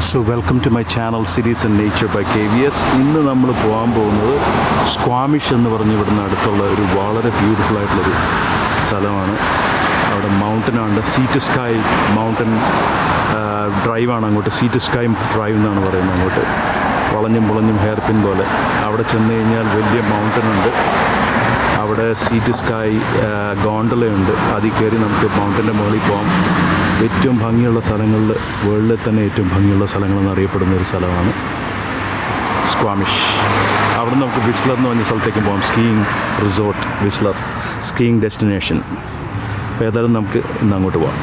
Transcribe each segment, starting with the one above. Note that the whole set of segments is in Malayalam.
So welcome to my channel series and nature by KVS. ഇന്ന് നമ്മൾ പോകാൻ പോകുന്നത് സ്ക്വാമിഷ് എന്ന് പറഞ്ഞ് ഇവിടുന്ന് അടുത്തുള്ള ഒരു വളരെ ബ്യൂട്ടിഫുൾ ആയിട്ടുള്ളൊരു സ്ഥലമാണ്. അവിടെ മൗണ്ടനാണ്, സീ ടു സ്കൈ മൗണ്ടൻ ഡ്രൈവാണ്. അങ്ങോട്ട് സീ ടു സ്കൈ ഡ്രൈവ് എന്നാണ് പറയുന്നത്. അങ്ങോട്ട് വളഞ്ഞും പുളഞ്ഞും ഹെയർ പിൻ പോലെ. അവിടെ ചെന്ന് കഴിഞ്ഞാൽ വലിയ മൗണ്ടൻ ഉണ്ട്. അവിടെ സീ ടു സ്കൈ ഗോണ്ടലയുണ്ട്. അതിൽ കയറി നമുക്ക് മൗണ്ടൻ്റെ മുകളിൽ പോകാം. ഏറ്റവും ഭംഗിയുള്ള സ്ഥലങ്ങളിൽ, വേൾഡിലെ തന്നെ ഏറ്റവും ഭംഗിയുള്ള സ്ഥലങ്ങളെന്ന് അറിയപ്പെടുന്ന ഒരു സ്ഥലമാണ് സ്ക്വാമിഷ്. അവിടെ നമുക്ക് വിസ്ലർ എന്ന് പറഞ്ഞ സ്ഥലത്തേക്ക് പോകാം. Skiing resort Wissler, skiing destination. അപ്പോൾ ഏതായാലും നമുക്ക് ഇന്ന് അങ്ങോട്ട് പോകാം.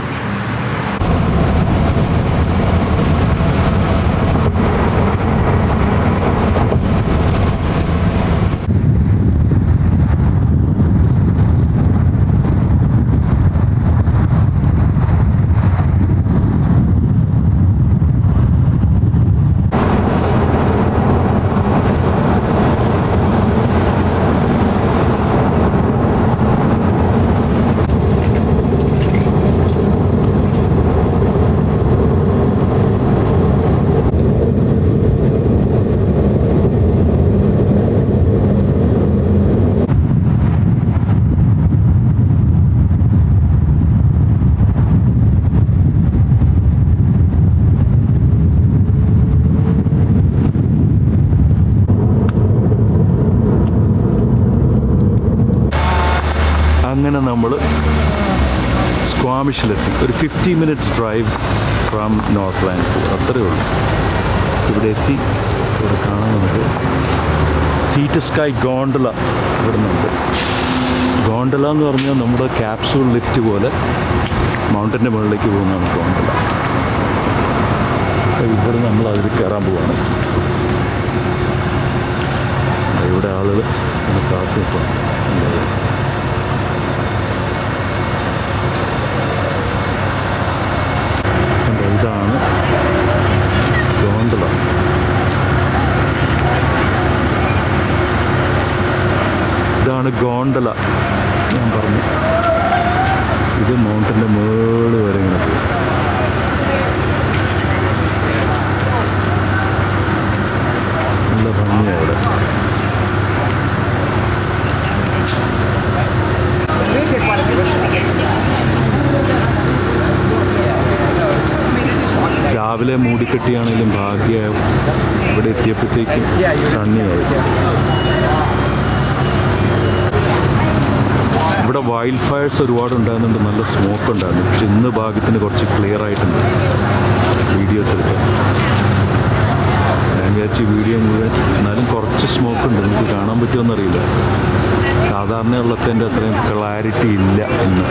അങ്ങനെ നമ്മൾ സ്ക്വാമിഷിലെത്തി. ഒരു 50 minutes drive from north Vancouver, അത്രയേ ഉള്ളൂ. ഇവിടെ എത്തി. ഇവിടെ കാണാൻ നമുക്ക് സീ ടു സ്കൈ ഗോണ്ടല ഇവിടെ നിന്നുണ്ട്. ഗോണ്ടല എന്ന് പറഞ്ഞാൽ നമ്മുടെ ക്യാപ്സൂൾ ലിഫ്റ്റ് പോലെ മൗണ്ടൻ്റെ മുകളിലേക്ക് പോകുന്നതാണ് ഗോണ്ടല. ഇവിടെ നമ്മൾ അതിൽ കയറാൻ പോവാണ്. ഇവിടെ ആളുകൾ കാത്തു നിൽക്കണം. ഇതാണ് ഗോണ്ടല. ഇതാണ് ഗോണ്ടല. ഞാൻ പറഞ്ഞു, ഇത് മൗണ്ടൻ്റെ മുകളിൽ വരെ ഇങ്ങനെ പോകും. നല്ല ഭംഗിയാണ് ഇവിടെ. രാവിലെ മൂടിക്കെട്ടിയാണെങ്കിലും ഭാഗ്യമാവും. ഇവിടെ എത്തിയപ്പോഴത്തേക്കും സണ്ണിയായി. ഇവിടെ വൈൽഡ് ഫയർസ് ഒരുപാട് ഉണ്ടാകുന്നുണ്ട്, നല്ല സ്മോക്ക് ഉണ്ടായിരുന്നു. പക്ഷെ ഇന്ന് ഭാഗ്യത്തിന് കുറച്ച് ക്ലിയർ ആയിട്ടുണ്ട് വീഡിയോസ് എടുക്കാൻ. ഞാൻ വിചാരിച്ചു വീഡിയോ മുഴുവൻ, എന്നാലും കുറച്ച് സ്മോക്ക് ഉണ്ട്. നമുക്ക് കാണാൻ പറ്റുമെന്നറിയില്ല. സാധാരണയുള്ളതിൻ്റെ അത്രയും ക്ലാരിറ്റി ഇല്ല ഇന്ന്.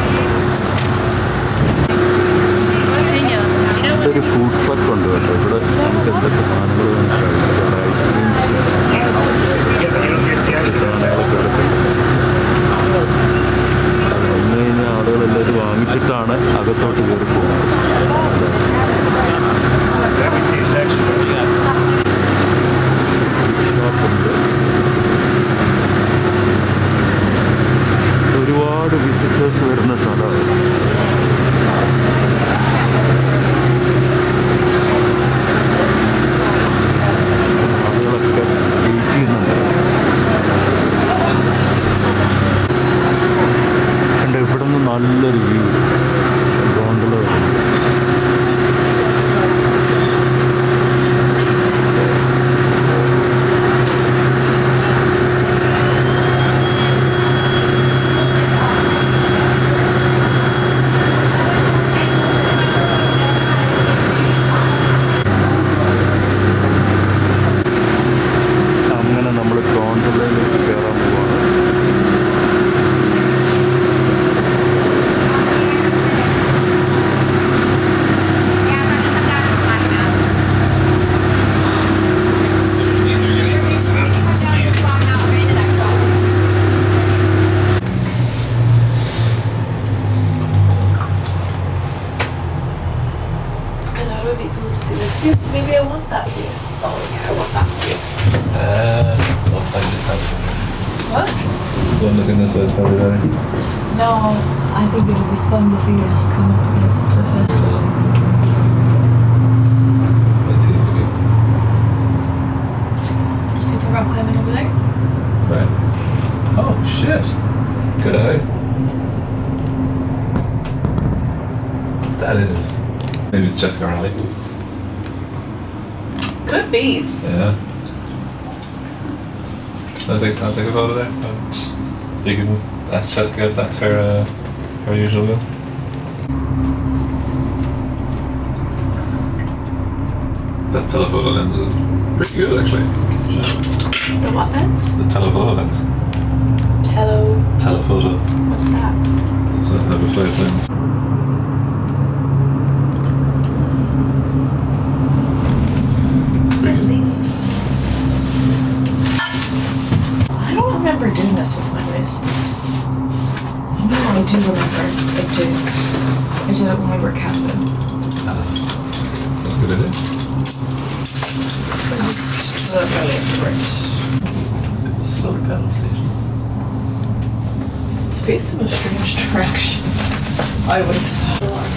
ഇവിടെ ഒരു ഫുഡ് ട്രക്ക് ഉണ്ട് കേട്ടോ. ഇവിടെ നമുക്ക് എന്തൊക്കെ സാധനങ്ങൾ വേണം കഴിക്കാം. ഐസ്ക്രീംസ്, സാധനങ്ങളൊക്കെ എടുക്കും. വന്നു കഴിഞ്ഞാൽ ആളുകളെല്ലാവരും വാങ്ങിച്ചിട്ടാണ് അകത്തോട്ട് കയറി പോകുന്നത്. ഷോപ്പുണ്ട്. ഒരുപാട് വിസിറ്റേഴ്സ് വരുന്ന സ്ഥലമാണ്. ഇവിടെ നിന്ന് നല്ലൊരു വ്യൂ ഗോണ്ടല. അങ്ങനെ നമ്മൾ ഗോണ്ടലയിലേക്ക് കയറാൻ പോവാണ്. Maybe I want that view. Oh yeah, I want that view. I just have to. What? Don't look in this way, it's probably better. No, I think it would be fun to see us come up against the cliff edge. Let's see. Jessica Raleigh. Could be. Yeah. I'll take a photo there. You can ask Jessica if that's her usual bill. That telephoto lens is pretty good actually. The what lens? The telephoto lens. Telephoto. What's that? It's a have a flat lens. At least. I don't remember doing this with my license. No, I do remember. I do. I did it when we were camping. That's a good idea. It was just so that my license worked. It was Solar Panel Station. It's facing a strange direction. I would have thought.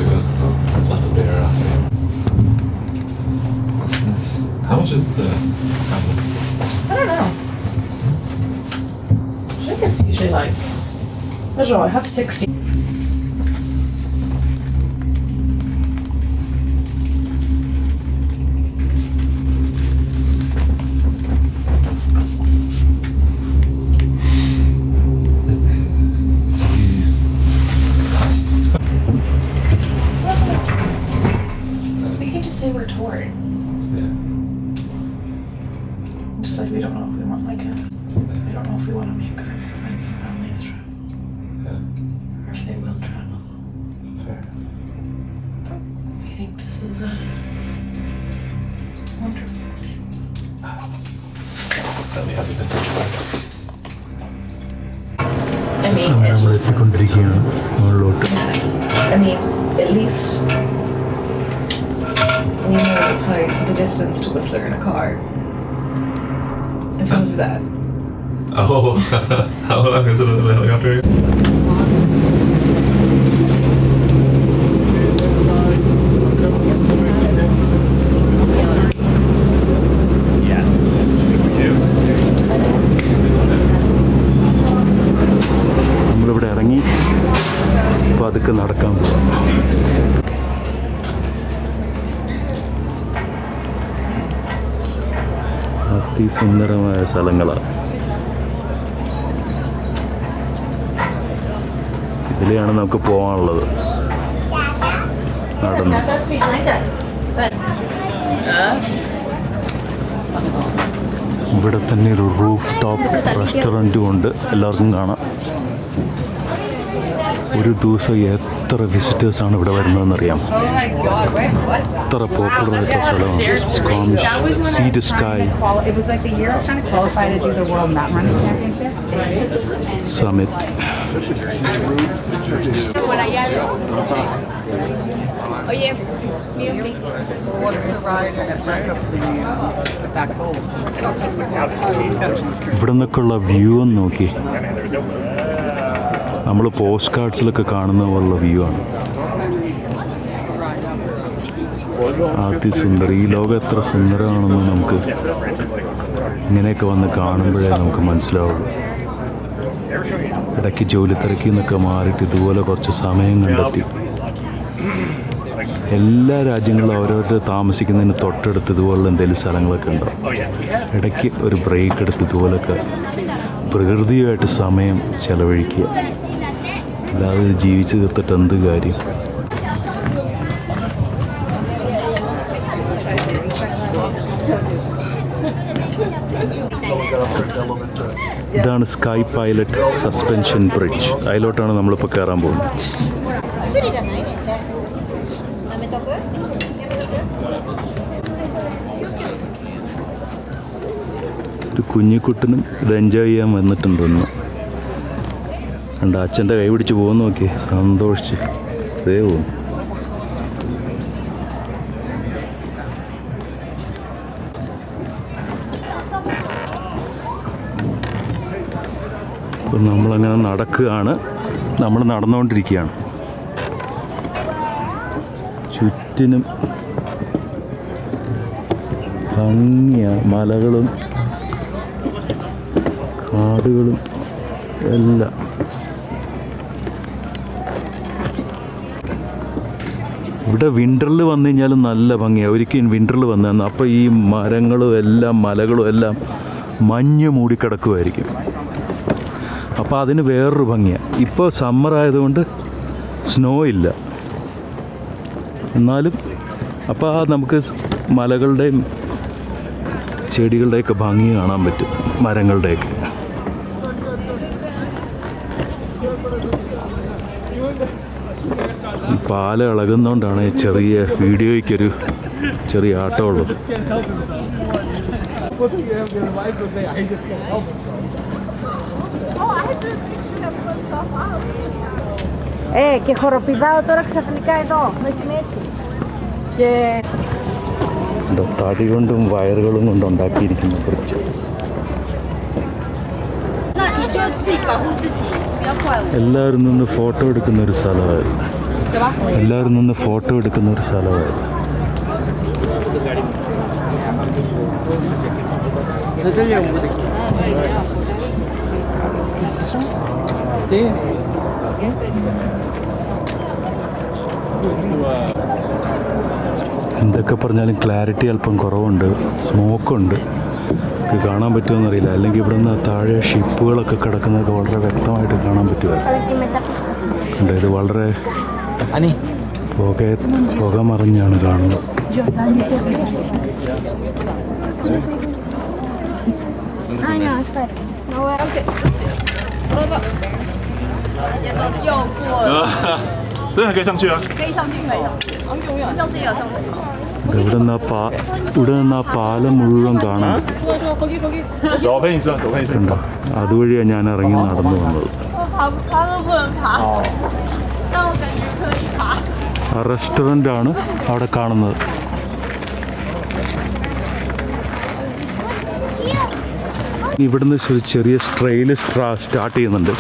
Cool. Oh, there's lots of beer out there. That's nice. How much is the camera? I don't know. I think it's usually like, I don't know, I have 60. We can just say we're touring. Yeah. Just like we don't know if we want like a, we don't know if we want to make our friends and families travel. Yeah. Or if they will travel. Fair. I think this is a wonderful place. Let me have a vintage bag. I mean, സമയം it's നമ്മൾ just, എത്തിക്കൊണ്ടിരിക്കുകയാണ് മുകളിലോട്ട്. I mean, at least we know how the distance to Whistler in a car. I told you that. Oh, how long is it in the helicopter? നമ്മളിവിടെ ഇറങ്ങി പതുക്കെ നടക്കാൻ പോവാം. അതിസുന്ദരമായ സ്ഥലങ്ങളാണ്. ഇതിലെയാണ് നമുക്ക് പോകാനുള്ളത്. നടന്ന് ഇവിടെ തന്നെ ഒരു റൂഫ് ടോപ്പ് റെസ്റ്റോറൻറ്റും ഉണ്ട്. എല്ലാവർക്കും കാണാം. ഒരു ദിവസം എത്ര വിസിറ്റേഴ്സാണ് ഇവിടെ വരുന്നതെന്നറിയാം. എത്ര പോപ്പുലർ ആയിട്ടുള്ള സ്ഥലമാണ് Squamish. Sea to sky It was like the year I was trying to qualify to do the World Mountain Running Championships. Summit. What's the ride right up the back hole? ഇവിടെ നിന്നൊക്കെയുള്ള വ്യൂ ഒന്ന് നോക്കി. നമ്മൾ പോസ്റ്റ് കാർഡ്സിലൊക്കെ കാണുന്ന പോലുള്ള വ്യൂ ആണ്. അതിസുന്ദരം. ഈ ലോകം എത്ര സുന്ദരമാണെന്ന് നമുക്ക് ഇങ്ങനെയൊക്കെ വന്ന് കാണുമ്പോഴേ നമുക്ക് മനസ്സിലാവുള്ളൂ. ഇടയ്ക്ക് ജോലി തിരക്കിൽ നിന്നൊക്കെ മാറിയിട്ട് ഇതുപോലെ കുറച്ച് സമയം കണ്ടെത്തി എല്ലാ രാജ്യങ്ങളിലും അവരവരുടെ താമസിക്കുന്നതിന് തൊട്ടടുത്ത് ഇതുപോലുള്ള എന്തെങ്കിലും സ്ഥലങ്ങളൊക്കെ ഉണ്ടാവും. ഇടയ്ക്ക് ഒരു ബ്രേക്ക് എടുത്ത് ഇതുപോലൊക്കെ പ്രകൃതിയുമായിട്ട് സമയം ചെലവഴിക്കുക. അല്ലാതെ ജീവിച്ച് തീർത്തിട്ട് എന്ത് കാര്യം. ഇതാണ് സ്കൈ പൈലറ്റ് സസ്പെൻഷൻ ബ്രിഡ്ജ്. അതിലോട്ടാണ് നമ്മളിപ്പോൾ കയറാൻ പോകുന്നത്. ഒരു കുഞ്ഞിക്കുട്ടനും ഇത് എൻജോയ് ചെയ്യാൻ വന്നിട്ടുണ്ടെന്ന് കണ്ട. അച്ഛൻ്റെ കൈ പിടിച്ച് പോകുന്ന നോക്കി സന്തോഷിച്ച് അതേ പോകും. അപ്പം നമ്മളങ്ങനെ നടക്കുകയാണ്. നമ്മൾ നടന്നുകൊണ്ടിരിക്കുകയാണ്. ചുറ്റിനും ഭംഗിയാണ്. മലകളും കാടുകളും എല്ലാം. ഇവിടെ വിൻ്ററിൽ വന്നു കഴിഞ്ഞാലും നല്ല ഭംഗിയാണ്. ഒരിക്കലും വിൻ്ററിൽ വന്നു അപ്പോൾ ഈ മരങ്ങളും എല്ലാം മലകളും എല്ലാം മഞ്ഞ് മൂടിക്കിടക്കുമായിരിക്കും. അപ്പോൾ അതിന് വേറൊരു ഭംഗിയാണ്. ഇപ്പോൾ സമ്മർ ആയതുകൊണ്ട് സ്നോ ഇല്ല, എന്നാലും അപ്പോൾ നമുക്ക് മലകളുടെയും ചെടികളുടെയൊക്കെ ഭംഗി കാണാൻ പറ്റും, മരങ്ങളുടെയൊക്കെ. ഈ പാലം ഇളകുന്നതുകൊണ്ടാണ് ചെറിയ വീഡിയോയ്ക്കൊരു ചെറിയ ആട്ടമുള്ളത്. Και χοροπηδάω τώρα ξαφνικά εδώ, μέχρι μέση. Και... തടി കൊണ്ടും വയറുകളും കൊണ്ട് ഉണ്ടാക്കിയിരിക്കുന്ന കുറച്ച്. എല്ലാവരും നിന്ന് ഫോട്ടോ എടുക്കുന്ന ഒരു സ്ഥലമായിരുന്നു. എന്തൊക്കെ പറഞ്ഞാലും ക്ലാരിറ്റി അല്പം കുറവുണ്ട്, സ്മോക്കുണ്ട്. കാണാൻ പറ്റുമെന്നറിയില്ല. അല്ലെങ്കിൽ ഇവിടെ നിന്ന് താഴെ ഷിപ്പുകളൊക്കെ കിടക്കുന്നതൊക്കെ വളരെ വ്യക്തമായിട്ട് കാണാൻ പറ്റുമായിരുന്നു. ഇത് വളരെ പുക മറിഞ്ഞാണ് കാണുന്നത്. ഇവിടെ നിന്ന് ആ പാലം മുഴുവൻ കാണാൻ പറ്റും. അതുവഴിയാണ് ഞാൻ ഇറങ്ങി നടന്നു വന്നത്. ആ റെസ്റ്റോറൻ്റാണ് അവിടെ കാണുന്നത്. ഇവിടുന്ന് ഒരു ചെറിയ ട്രെയിൽ സ്റ്റാർട്ട് ചെയ്യുന്നുണ്ട്.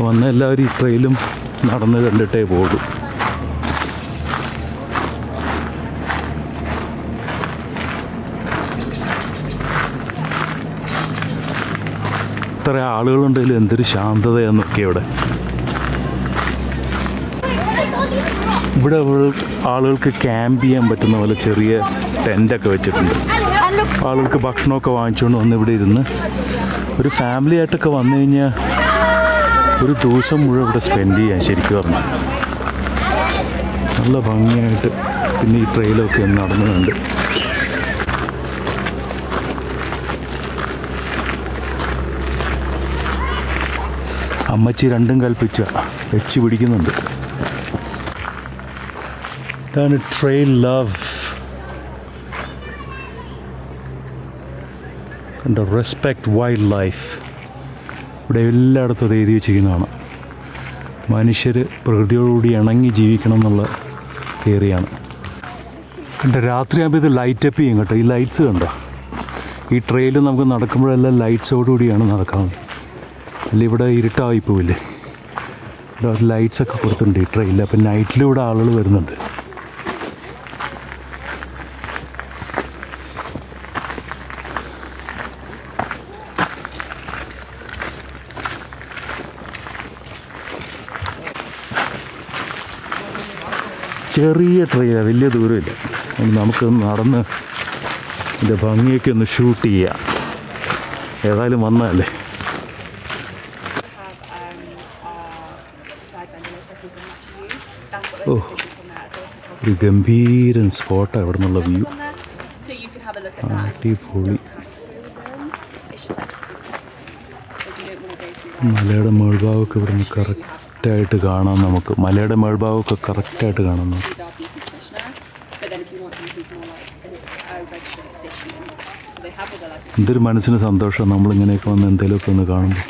വന്ന എല്ലാവരും ഈ ട്രെയിലും നടന്ന് കണ്ടിട്ടേ പോകും. ഇത്ര ആളുകളുണ്ടെങ്കിലും എന്തൊരു ശാന്തതയെന്നൊക്കെ ഇവിടെ. ഇവിടെ ആളുകൾക്ക് ക്യാമ്പ് ചെയ്യാൻ പറ്റുന്ന പോലെ ചെറിയ ടെൻ്റൊക്കെ വെച്ചിട്ടുണ്ട്. ആളുകൾക്ക് ഭക്ഷണമൊക്കെ വാങ്ങിച്ചുകൊണ്ട് വന്ന് ഇവിടെ ഇരുന്ന് ഒരു ഫാമിലി ആയിട്ടൊക്കെ വന്നു കഴിഞ്ഞാൽ ഒരു ദിവസം മുഴുവൻ ഇവിടെ സ്പെൻഡ് ചെയ്യാൻ ശരിക്കും പറഞ്ഞാൽ നല്ല ഭംഗിയായിട്ട്. പിന്നെ ഈ ട്രെയിലൊക്കെ നടന്നുണ്ട്. അമ്മച്ചി രണ്ടും കൽപ്പിച്ച വെച്ച് പിടിക്കുന്നുണ്ട്. ഇതാണ് ട്രെയിൽ ലവ്. കണ്ടോ, റെസ്പെക്ട് വൈൽഡ് ലൈഫ്. ഇവിടെ എല്ലായിടത്തും അത് എഴുതി വെച്ചിരിക്കുന്നതാണ്. മനുഷ്യർ പ്രകൃതിയോടുകൂടി ഇണങ്ങി ജീവിക്കണം എന്നുള്ള തിയറിയാണ്. കണ്ടോ, രാത്രിയാകുമ്പോൾ ഇത് ലൈറ്റപ്പ് ചെയ്യും കേട്ടോ. ഈ ലൈറ്റ്സ് കണ്ടോ, ഈ ട്രെയിൽ നമുക്ക് നടക്കുമ്പോഴെല്ലാം ലൈറ്റ്സോടുകൂടിയാണ് നടക്കുന്നത്. അല്ല ഇവിടെ ഇരുട്ടായി പോവില്ലേ. ഇവിടെ ലൈറ്റ്സൊക്കെ കൊടുത്തിട്ടുണ്ട് ഈ ട്രെയിനിൽ. അപ്പം നൈറ്റിലൂടെ ആളുകൾ വരുന്നുണ്ട്. ചെറിയ ട്രെയിനാണ്, വലിയ ദൂരമില്ല. നമുക്ക് നടന്ന് ഇതിൻ്റെ ഭംഗിയൊക്കെ ഒന്ന് ഷൂട്ട് ചെയ്യാം. ഏതായാലും വന്നതല്ലേ. ഓ, ഒരു ഗംഭീരൻ സ്പോട്ടാണ് ഇവിടെ നിന്നുള്ള വ്യൂ. അടിപൊളി. മലയുടെ മേൾഭാഗമൊക്കെ ഇവിടെ നിന്ന് കറക്റ്റായിട്ട് കാണാം. നമുക്ക് മലയുടെ മേൾഭാഗമൊക്കെ കറക്റ്റായിട്ട് കാണാം. എന്തൊരു മനസ്സിന് സന്തോഷം നമ്മളിങ്ങനെയൊക്കെ വന്ന് എന്തെങ്കിലുമൊക്കെ ഒന്ന് കാണുമ്പോൾ.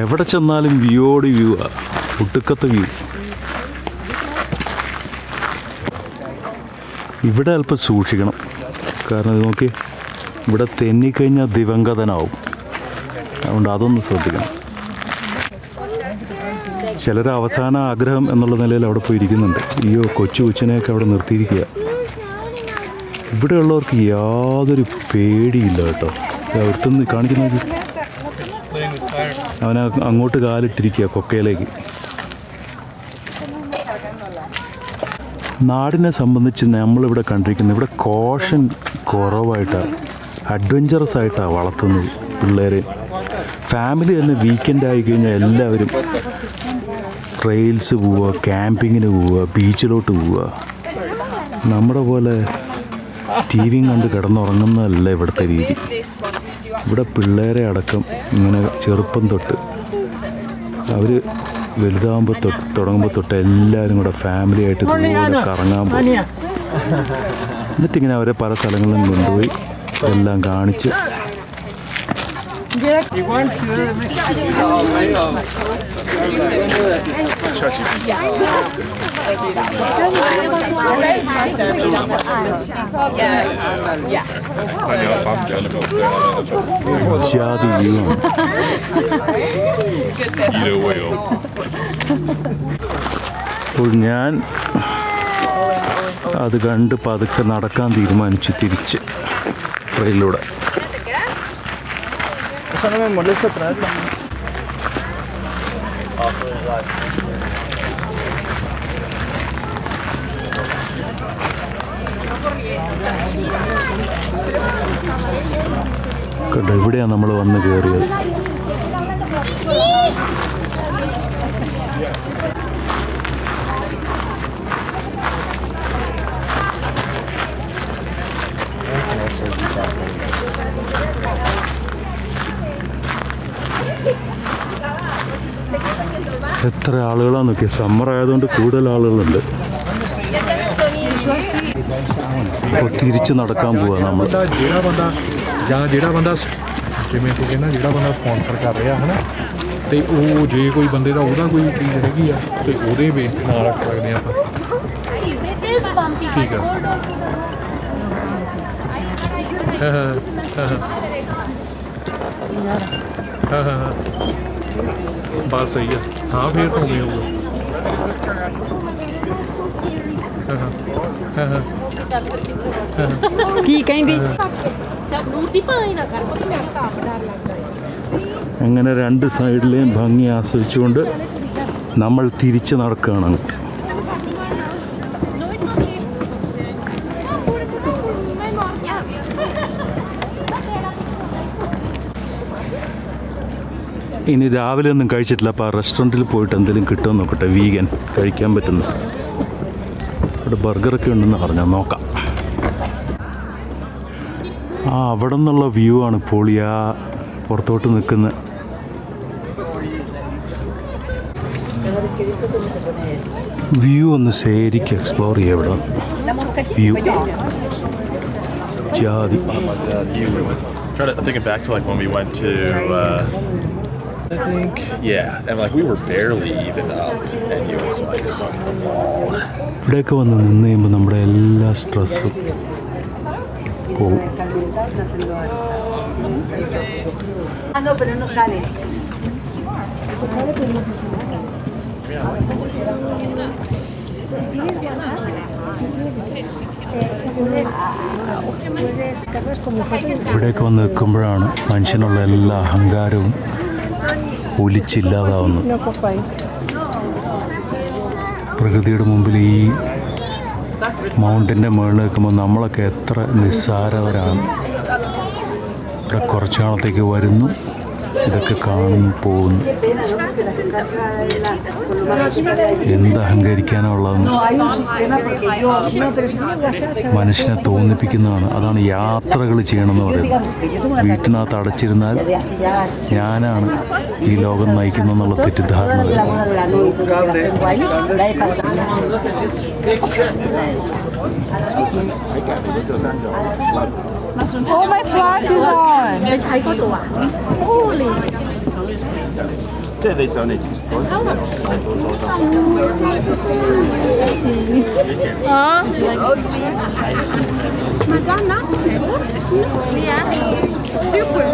എവിടെ ചെന്നാലും വ്യൂയോട് വ്യൂ ആണ്, ഒട്ടുക്കത്തെ വ്യൂ. ഇവിടെ അല്പം സൂക്ഷിക്കണം. കാരണം ഇത് നോക്കി, ഇവിടെ തെന്നിക്കഴിഞ്ഞാൽ ദിവംഗതനാവും. അതുകൊണ്ട് അതൊന്ന് ശ്രദ്ധിക്കണം. ചിലർ അവസാന ആഗ്രഹം എന്നുള്ള നിലയിൽ അവിടെ പോയി ഇരിക്കുന്നുണ്ട്. അയ്യോ, കൊച്ചിനെയൊക്കെ അവിടെ നിർത്തിയിരിക്കുക. ഇവിടെയുള്ളവർക്ക് യാതൊരു പേടിയില്ല കേട്ടോ. ഒരുത്തുനിന്ന് കാണിക്കുന്നത് അവനെ അങ്ങോട്ട് കാലിട്ടിരിക്കുക കൊക്കയിലേക്ക്. നാടിനെ സംബന്ധിച്ച് നമ്മളിവിടെ കണ്ടിരിക്കുന്നത്, ഇവിടെ കോഷൻ കുറവായിട്ടാണ്, അഡ്വഞ്ചറസ് ആയിട്ടാണ് വളർത്തുന്നത് പിള്ളേരെ. ഫാമിലി തന്നെ വീക്കെൻഡ് ആയി കഴിഞ്ഞാൽ എല്ലാവരും ട്രെയിൽസ് പോവുക, ക്യാമ്പിങ്ങിന് പോവുക, ബീച്ചിലോട്ട് പോവുക. നമ്മുടെ പോലെ ടി വിയും കണ്ട് കിടന്നുറങ്ങുന്നതല്ല ഇവിടുത്തെ രീതി. ഇവിടെ പിള്ളേരെ അടക്കം ഇങ്ങനെ ചെറുപ്പം തൊട്ട് അവർ വലുതാകുമ്പോൾ തുടങ്ങുമ്പോൾ തൊട്ട് എല്ലാവരും കൂടെ ഫാമിലി ആയിട്ട് ഇതുപോലെ കറങ്ങാൻ പോകും. എന്നിട്ടിങ്ങനെ അവരെ പല സ്ഥലങ്ങളിലും കൊണ്ടുപോയി എല്ലാം കാണിച്ച് ജാതി വ്യൂവാണ്. അപ്പോൾ ഞാൻ അത് കണ്ട് പതുക്കെ നടക്കാൻ തീരുമാനിച്ചു തിരിച്ച് ട്രെയിനിലൂടെ. കണ്ടോ, ഇവിടെയാണ് നമ്മൾ വന്ന് കയറിയത്. എത്ര ആളുകളാണ് നോക്കിയ. സമ്മർ ആയതുകൊണ്ട് കൂടുതൽ ആളുകളുണ്ട്. അപ്പോൾ തിരിച്ച് നടക്കാൻ പോവാ നമ്മൾ. ਜਿਹੜਾ ਬੰਦਾ ਜਿਵੇਂ ਤੂੰ ਕਹਿੰਦਾ ਜਿਹੜਾ ਬੰਦਾ ਸਪੌਂਸਰ ਕਰ ਰਿਹਾ ਹੈ ਨਾ, ਤੇ ਉਹ ਜੇ ਕੋਈ ਬੰਦੇ ਦਾ ਉਹਦਾ ਕੋਈ ਚੀਜ਼ ਹੈਗੀ ਆ ਤੇ ਉਹਦੇ ਬੇਸ ਤੇ ਨਾਲ ਰੱਖ ਸਕਦੇ ਆ ਆਪਾਂ। ਠੀਕ ਆ। ਹਾਂ ਬਸ ਸਹੀ ਆ। ਹਾਂ ਫਿਰ ਤਾਂ ਉਵੇਂ ਹੋਊਗਾ। ਕੀ ਕਹਿੰਦੀ? അങ്ങനെ രണ്ട് സൈഡിലെയും ഭംഗി ആസ്വദിച്ചുകൊണ്ട് നമ്മൾ തിരിച്ച് നടക്കുകയാണ്. ഇനി രാവിലെ ഒന്നും കഴിച്ചിട്ടില്ല. അപ്പോൾ റെസ്റ്റോറൻറ്റിൽ പോയിട്ട് എന്തെങ്കിലും കിട്ടുമെന്ന് നോക്കട്ടെ, വീഗൻ കഴിക്കാൻ പറ്റുന്ന. ഇവിടെ ബർഗറൊക്കെ ഉണ്ടെന്ന് പറഞ്ഞാൽ നോക്കാം. അവിടെ നിന്നുള്ള വ്യൂ ആണ് പൊളി. ആ പുറത്തോട്ട് നിൽക്കുന്ന വ്യൂ ഒന്ന് ശരിക്കും എക്സ്പ്ലോർ ചെയ്യാം. ഇവിടെ വ്യൂ ജാതി. Thinking back to like when we went to I think and like we were barely even up and he was like look at the wall. ഇവിടെയൊക്കെ വന്ന് നിന്ന് കഴിയുമ്പോൾ നമ്മുടെ എല്ലാ സ്ട്രെസ്സും പോവും. No, pero no sale. ഇവിടെയൊക്കെ വന്ന് നിൽക്കുമ്പോഴാണ് മനുഷ്യനുള്ള എല്ലാ അഹങ്കാരവും ഒലിച്ചില്ലാതാവുന്നത്. പ്രകൃതിയുടെ മുമ്പിൽ ഈ മൗണ്ടൻ്റെ മുകളിൽ നിൽക്കുമ്പോൾ നമ്മളൊക്കെ എത്ര നിസ്സാരവരാണ്. ഇവിടെ കുറച്ച് നാളത്തേക്ക് വരുന്നു, ഇതൊക്കെ കാണുന്നു, പോകുന്നു. എന്ത് അഹങ്കരിക്കാനുള്ളതെന്ന് മനുഷ്യനെ തോന്നിപ്പിക്കുന്നതാണ്. അതാണ് യാത്രകൾ ചെയ്യണമെന്ന് പറയുന്നത്. വീട്ടിനകത്ത് അടച്ചിരുന്നാൽ ഞാനാണ് ഈ ലോകം നയിക്കുന്നതെന്നുള്ള തെറ്റിദ്ധാരണ. Oh, my flash is on. Holy. Ja. Super.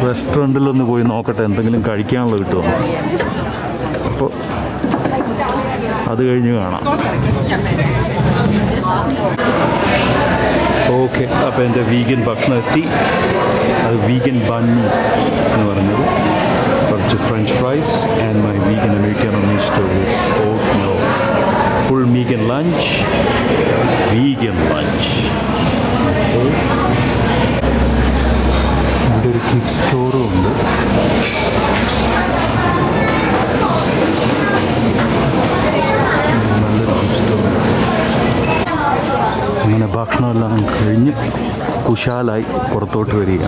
റെസ്റ്റോറൻറ്റിലൊന്ന് പോയി നോക്കട്ടെ എന്തെങ്കിലും കഴിക്കാനുള്ളത് കിട്ടുമോ. അപ്പോൾ അത് കഴിഞ്ഞ് കാണാം. ഓക്കെ, അപ്പോൾ എൻ്റെ വീഗൻ ഭക്ഷണം എത്തി. അത് വീഗൻ ബണ്ണി എന്ന് പറഞ്ഞത്, കുറച്ച് French fries and my vegan American mister with oat milk. Full vegan lunch. ഇവിടെ ഒരു കിഡ് സ്റ്റോറും ഉണ്ട്. നല്ലൊരു കിഡ് സ്റ്റോർ. അങ്ങനെ ഭക്ഷണമെല്ലാം കഴിഞ്ഞ് കുശാലായി പുറത്തോട്ട് വരിക.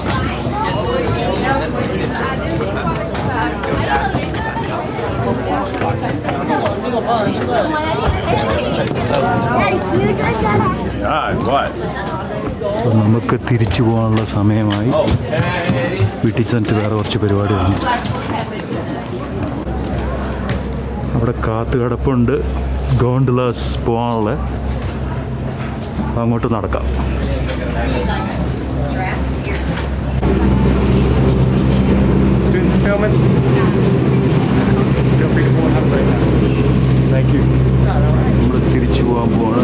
അപ്പോൾ നമുക്ക് തിരിച്ചു പോകാനുള്ള സമയമായി. വീട്ടിൽ ചെന്നിട്ട് വേറെ കുറച്ച് പരിപാടിയാണ്. അവിടെ കാത്തു കിടപ്പുണ്ട് ഗോണ്ടലാസ് പോകാനുള്ള. അങ്ങോട്ട് നടക്കാം. നമ്മൾ തിരിച്ചു പോകാൻ പോകണം.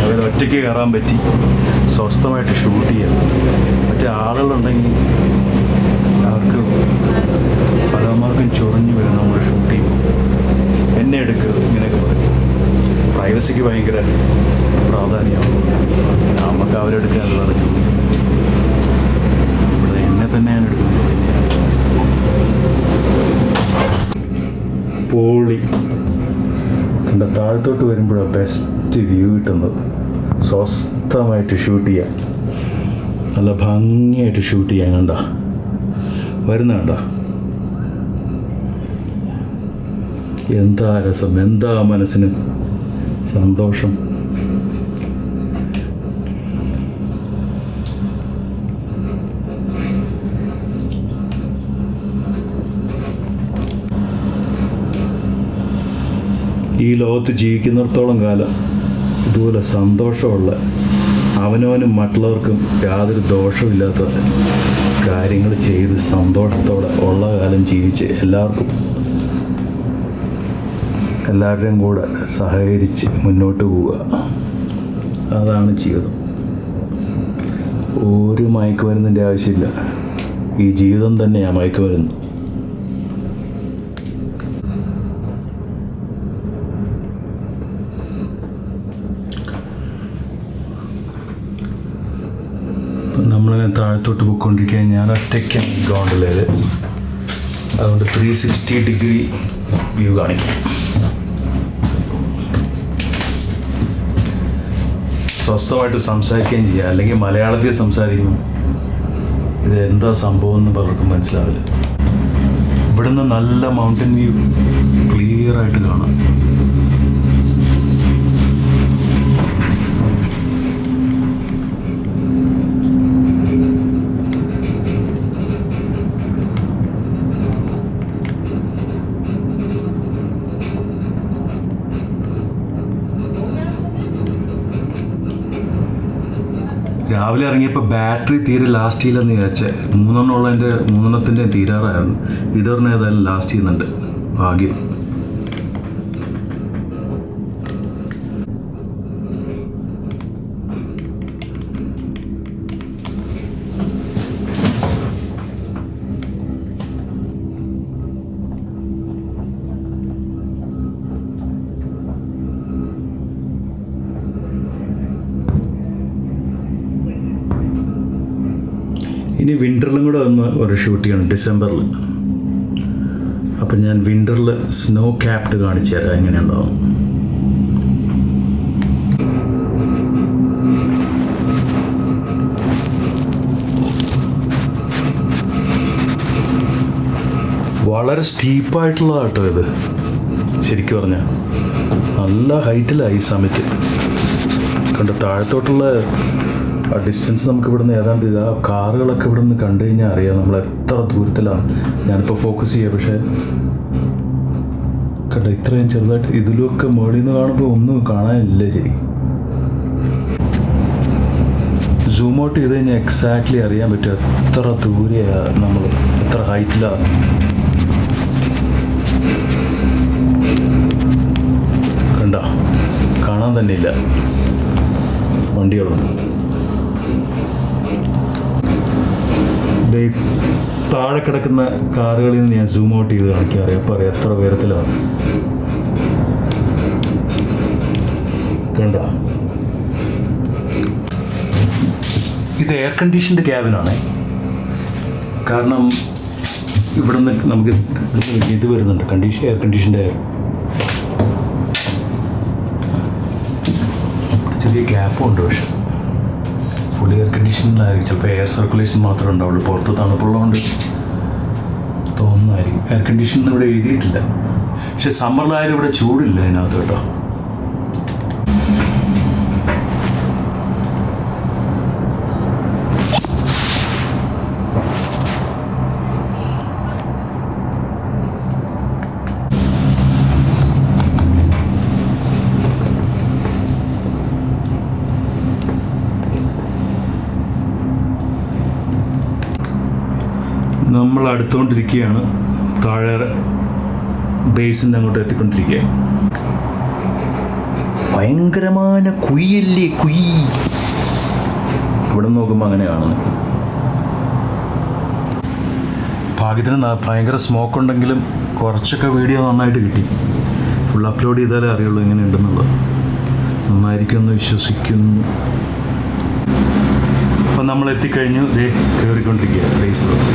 അതിൽ ഒറ്റയ്ക്ക് കയറാൻ പറ്റി. സ്വസ്ഥമായിട്ട് ഷൂട്ട് ചെയ്യാം. മറ്റേ ആളുകളുണ്ടെങ്കിൽ അവർക്ക് പലമാർക്കും ചൊറിഞ്ഞു വരും നമ്മൾ ഷൂട്ട് ചെയ്യുമ്പോൾ. എന്നെ എടുക്കുക ഇങ്ങനെയൊക്കെ പറയും. പ്രൈവസിക്ക് ഭയങ്കര പ്രാധാന്യമാണ്. നമുക്ക് അവരെടുക്കാൻ പറഞ്ഞു. ഇവിടെ എന്നെ തന്നെ ഞാൻ എടുക്കുന്നത്. പോളി കണ്ട താഴത്തോട്ട് വരുമ്പോഴാണ് ബെസ്റ്റ് വ്യൂ കിട്ടുന്നത്. സ്വസ്ഥമായിട്ട് ഷൂട്ട് ചെയ്യാം. നല്ല ഭംഗിയായിട്ട് ഷൂട്ട് ചെയ്യാൻ. കണ്ട വരുന്ന കണ്ട എന്താ രസം, എന്താ മനസ്സിന് സന്തോഷം. ഈ ലോകത്ത് ജീവിക്കുന്നിടത്തോളം കാലം ഇതുപോലെ സന്തോഷമുള്ള, അവനവനും മറ്റുള്ളവർക്കും യാതൊരു ദോഷമില്ലാത്ത കാര്യങ്ങൾ ചെയ്ത് സന്തോഷത്തോടെ ഉള്ള കാലം ജീവിച്ച് എല്ലാവരുടെയും കൂടെ സഹകരിച്ച് മുന്നോട്ട് പോവുക. അതാണ് ജീവിതം. ഒരു മയക്കുമരുന്നിൻ്റെ ആവശ്യമില്ല. ഈ ജീവിതം തന്നെയാണ് മയക്കുമരുന്ന്. നമ്മളിങ്ങനെ താഴത്തോട്ട് പോയിക്കൊണ്ടിരിക്കുക. ഞാൻ ഒറ്റയ്ക്കാണ് ഗോണ്ടലയിൽ. അതുകൊണ്ട് 360 ഡിഗ്രി വ്യൂ കാണിക്കും. സ്വസ്ഥമായിട്ട് സംസാരിക്കുകയും ചെയ്യാം. അല്ലെങ്കിൽ മലയാളത്തിൽ സംസാരിക്കും. ഇത് എന്താ സംഭവം എന്ന് പലർക്കും മനസ്സിലാവില്ല. ഇവിടുന്ന് നല്ല മൗണ്ടൻ വ്യൂ ക്ലിയറായിട്ട് കാണാം. രാവിലെ ഇറങ്ങിയപ്പോൾ ബാറ്ററി തീരെ ലാസ്റ്റ് ചെയ്യില്ലെന്ന് വിചാരിച്ചേ. 3 ഉള്ളതിൻ്റെ 3 തീരാറായിരുന്നു. ഇതൊരെണ്ണം ഏതായാലും ലാസ്റ്റ് ചെയ്യുന്നുണ്ട്. ഭാഗ്യം. ഇനി വിൻ്ററിലും കൂടെ ഒന്ന് ഒരു ഷൂട്ട് ചെയ്യണം, ഡിസംബറിൽ. അപ്പം ഞാൻ വിൻ്ററിൽ സ്നോ ക്യാപ്ഡ് കാണിച്ചു തരാം എങ്ങനെയുണ്ടാവും. വളരെ സ്റ്റീപ്പായിട്ടുള്ളതാണ് കേട്ടോ ഇത്. ശരിക്കും പറഞ്ഞാൽ നല്ല ഹൈറ്റിലാണ് ഈ സമിറ്റ്. കണ്ട താഴത്തോട്ടുള്ള ആ ഡിസ്റ്റൻസ് നമുക്ക് ഇവിടുന്ന് ഏതാണ്ട് ഇത് ആ കാറുകളൊക്കെ ഇവിടെ നിന്ന് കണ്ടു കഴിഞ്ഞാൽ അറിയാം നമ്മൾ എത്ര ദൂരത്തിലാണ്. ഞാനിപ്പോൾ ഫോക്കസ് ചെയ്യുക, പക്ഷേ കണ്ട ഇത്രയും ചെറുതായിട്ട് ഇതിലൊക്കെ മുകളിൽ നിന്ന് കാണുമ്പോൾ ഒന്നും കാണാനില്ല ശരി. സൂം ഔട്ട് ചെയ്ത് കഴിഞ്ഞാൽ എക്സാക്ട്ലി അറിയാൻ പറ്റും എത്ര ദൂരെയാണ് നമ്മൾ, എത്ര ഹൈറ്റിലാണ്. കണ്ട കാണാൻ തന്നെ ഇല്ല വണ്ടികളൊന്നും. താഴെ കിടക്കുന്ന കാറുകളിൽ നിന്ന് ഞാൻ സൂം ഔട്ട് ചെയ്ത് കാണിക്കാൻ അറിയാം. അപ്പോൾ അറിയാം എത്ര ഉയരത്തിലാണ്. കണ്ട ഇത് എയർ കണ്ടീഷൻ്റെ ക്യാബിനാണ്. കാരണം ഇവിടുന്ന് നമുക്ക് ഇത് വരുന്നുണ്ട് എയർ കണ്ടീഷൻ്റെ ചെറിയ ഗ്യാപ്പും ഉണ്ട്. പക്ഷെ ഫുൾ എയർ കണ്ടീഷനിലായിരിക്കും. ചിലപ്പോൾ എയർ സർക്കുലേഷൻ മാത്രമേ ഉണ്ടാവുള്ളൂ. പുറത്ത് തണുപ്പുള്ളതുകൊണ്ട് തോന്നുന്നതായിരിക്കും. എയർ കണ്ടീഷൻ ഇവിടെ എഴുതിയിട്ടില്ല. പക്ഷെ സമ്മറിലായാലും ഇവിടെ ചൂടില്ല അതിനകത്ത് കേട്ടോ. നമ്മൾ അടുത്തുകൊണ്ടിരിക്കുകയാണ്. താഴെ ബേസിൻ്റെ അങ്ങോട്ട് എത്തിക്കൊണ്ടിരിക്കുക. ഭയങ്കരമായ കുയ്യല്ലേ കുയ്. ഇവിടെ നോക്കുമ്പോൾ അങ്ങനെ കാണുന്നത്. ഭാഗ്യത്തിന് ഭയങ്കര സ്മോക്ക് ഉണ്ടെങ്കിലും കുറച്ചൊക്കെ വീഡിയോ നന്നായിട്ട് കിട്ടി. ഫുൾ അപ്ലോഡ് ചെയ്താലേ അറിയുള്ളൂ എങ്ങനെയുണ്ടെന്നുള്ളത്. നന്നായിരിക്കുമെന്ന് വിശ്വസിക്കുന്നു. അപ്പം നമ്മൾ എത്തിക്കഴിഞ്ഞു. കയറിക്കൊണ്ടിരിക്കുക ബേസിലോട്ട്.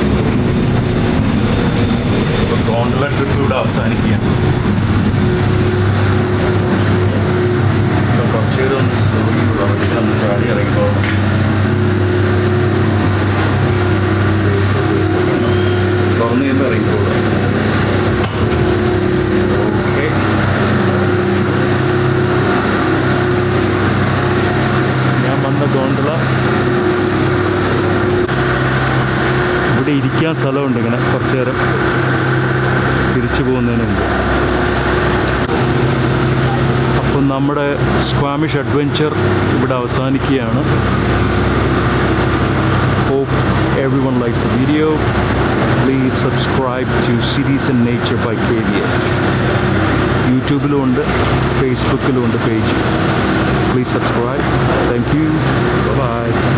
അപ്പോൾ ഗോണ്ടല ട്രിപ്പ് ഇവിടെ അവസാനിക്കുകയാണ്. കുറച്ച് പേര് ഒന്ന് സ്ലോ ചെയ്ത് ഒന്ന് ചാടി ഇറങ്ങിക്കോളണം. തുറന്നു കഴിയുമ്പോൾ ഇറങ്ങിക്കോളാം. ഓക്കെ, ഞാൻ വന്ന ഗോണ്ടല ഇവിടെ ഇരിക്കാൻ സ്ഥലമുണ്ട്. ഇങ്ങനെ കുറച്ച് നേരം തിരിച്ചു പോകുന്നതിന് മുമ്പ്. അപ്പം നമ്മുടെ സ്ക്വാമിഷ് അഡ്വഞ്ചർ ഇവിടെ അവസാനിക്കുകയാണ്. Hope everyone likes the video. Please subscribe to Cities and Nature by KVS. യൂട്യൂബിലും ഉണ്ട്, ഫേസ്ബുക്കിലും ഉണ്ട് page. Please subscribe. Thank you. Bye-bye.